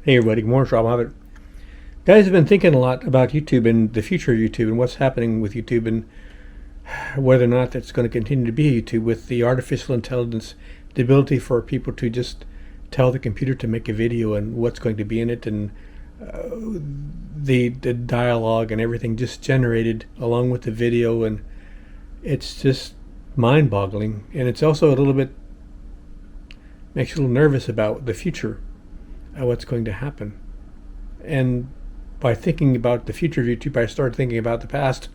Hey everybody, good morning, Robb. Guys have been thinking a lot about YouTube and the future of YouTube and what's happening with YouTube and whether or not that's going to continue to be YouTube with the artificial intelligence, the ability for people to just tell the computer to make a video and what's going to be in it, and the dialogue and everything just generated along with the video, and it's just mind-boggling. And it's also a little bit makes you a little nervous about the future, what's going to happen. And by thinking about the future of YouTube, I started thinking about the past,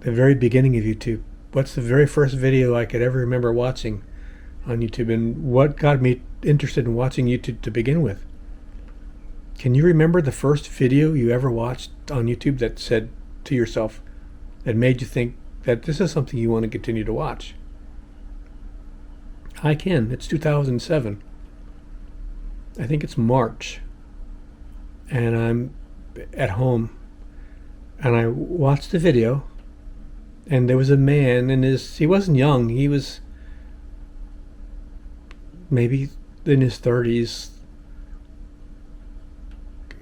the very beginning of YouTube. What's the very first video I could ever remember watching on YouTube, and what got me interested in watching YouTube to begin with? Can you remember the first video you ever watched on YouTube that said to yourself, that made you think that this is something you want to continue to watch? I can. It's 2007. I think it's March, and I'm at home, and I watched the video, and there was a man he wasn't young, he was maybe in his 30s,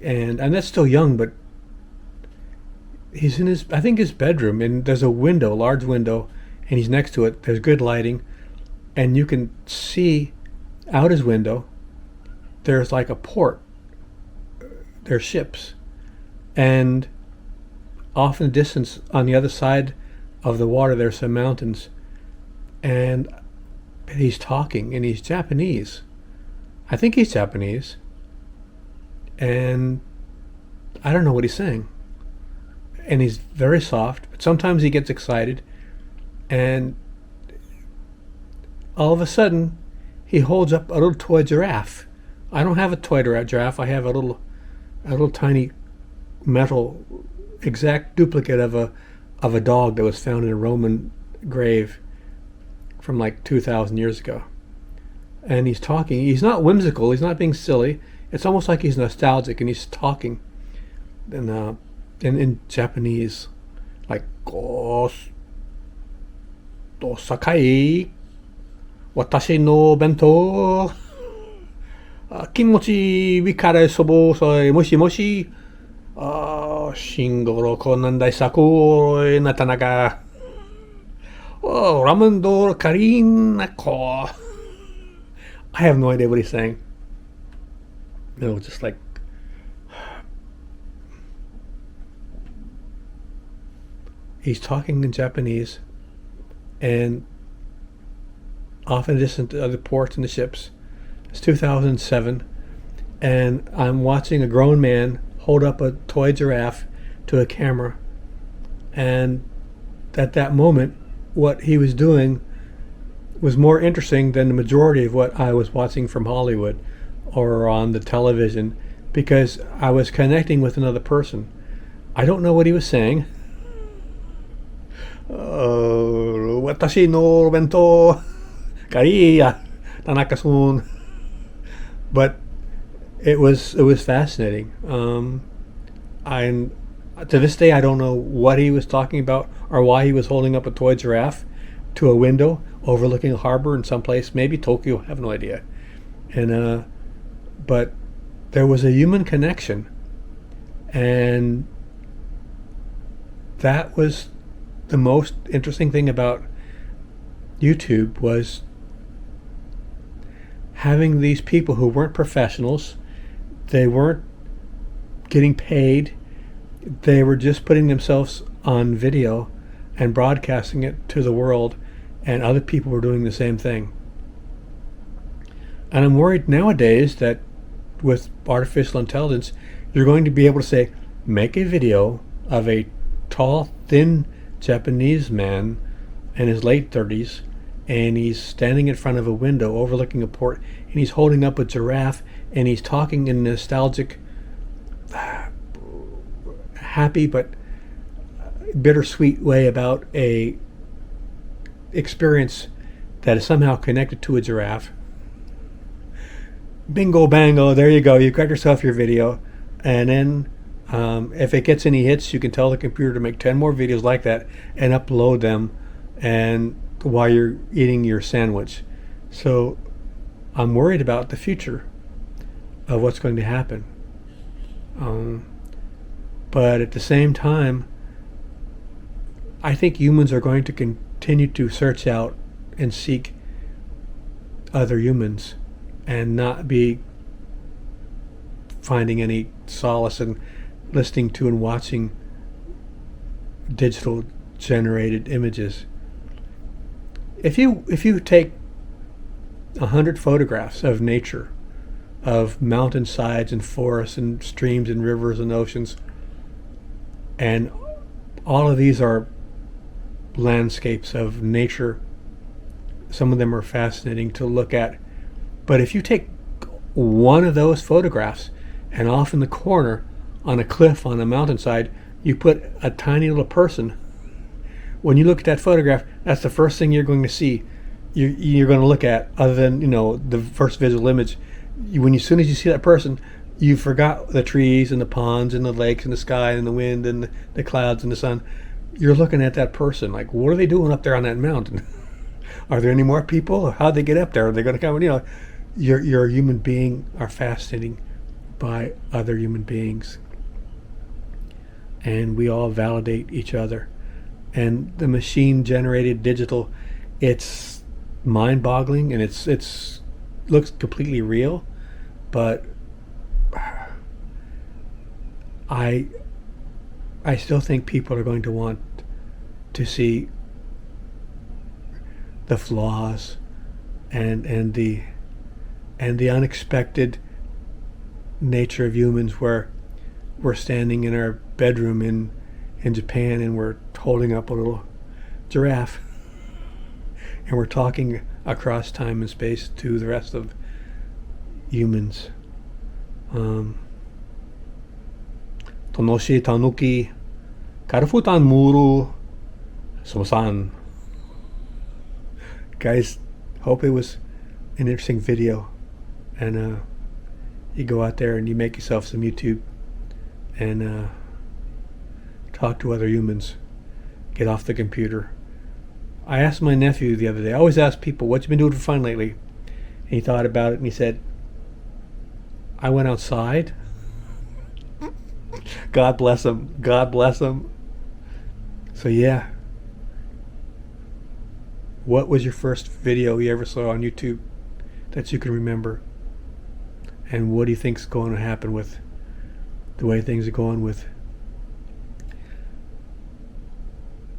and that's still young, but he's in his, I think, his bedroom, and there's a window, large window, and he's next to it. There's good lighting, and you can see out his window. There's like a port. There's ships, and off in the distance on the other side of the water there's some mountains, and he's talking, and he's Japanese. I think he's Japanese, and I don't know what he's saying, and he's very soft, but sometimes he gets excited, and all of a sudden he holds up a little toy giraffe. I don't have a toy giraffe. I have a little tiny metal exact duplicate of a dog that was found in a Roman grave from like 2,000 years ago. And he's talking. He's not whimsical. He's not being silly. It's almost like he's nostalgic, and he's talking in Japanese, like "Go to Sakai, watashi no bento." 気持ちいからそぼそいもしもししんごろこなんだいさこなたなかラムンドカリンナコ I have no idea what he's saying. No, just like he's talking in Japanese, and off in the distance to other ports and the ships. It's 2007, and I'm watching a grown man hold up a toy giraffe to a camera, and at that moment what he was doing was more interesting than the majority of what I was watching from Hollywood or on the television, because I was connecting with another person. I don't know what he was saying. Watashi no bento kariya Tanaka-sun. But it was fascinating. I'm to this day I don't know what he was talking about or why he was holding up a toy giraffe to a window overlooking a harbor in some place, maybe Tokyo. I have no idea. And but there was a human connection, and that was the most interesting thing about YouTube, was having these people who weren't professionals. They weren't getting paid. They were just putting themselves on video and broadcasting it to the world, and other people were doing the same thing. And I'm worried nowadays that with artificial intelligence, you're going to be able to say, make a video of a tall, thin Japanese man in his late 30s, and he's standing in front of a window overlooking a port, and he's holding up a giraffe, and he's talking in a nostalgic, happy but bittersweet way about a experience that is somehow connected to a giraffe. Bingo bango, there you go, you got yourself your video. And then if it gets any hits, you can tell the computer to make 10 more videos like that and upload them, and while you're eating your sandwich. So I'm worried about the future. of what's going to happen. Um, but at the same time, I think humans are going to continue to search out and seek other humans and not be finding any solace in listening to and watching digital generated images. If you take 100 photographs of nature, of mountainsides and forests and streams and rivers and oceans, and all of these are landscapes of nature. Some of them are fascinating to look at. But if you take one of those photographs and off in the corner on a cliff on a mountainside, you put a tiny little person, when you look at that photograph, that's the first thing you're going to see. You're going to look at, other than the first visual image. As soon as you see that person, you forgot the trees and the ponds and the lakes and the sky and the wind and the clouds and the sun. You're looking at that person like, what are they doing up there on that mountain? Are there any more people? How'd they get up there? Are they going to come? You're a human being are fascinating by other human beings, and we all validate each other. And the machine generated digital, it's mind boggling, and it's looks completely real, but I still think people are going to want to see the flaws and the unexpected nature of humans, where we're standing in our bedroom in Japan and we're holding up a little giraffe and we're talking across time and space to the rest of humans. Tonoshi tanuki karafutan muru sosan. Guys, hope it was an interesting video, and you go out there and you make yourself some YouTube and talk to other humans. Get off the computer. I asked my nephew the other day, I always ask people, what you been doing for fun lately? And he thought about it and he said, I went outside. God bless him. God bless him. So yeah. What was your first video you ever saw on YouTube that you can remember? And what do you think's going to happen with the way things are going with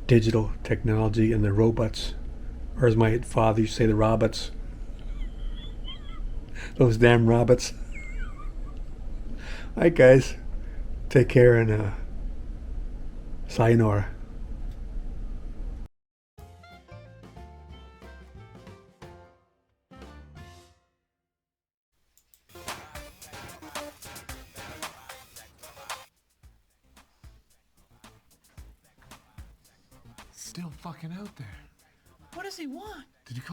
digital technology and the robots? Or as my father used to say, the robots. Those damn robots. Alright guys, take care and sayonara. Still fucking out there. What does he want? Did you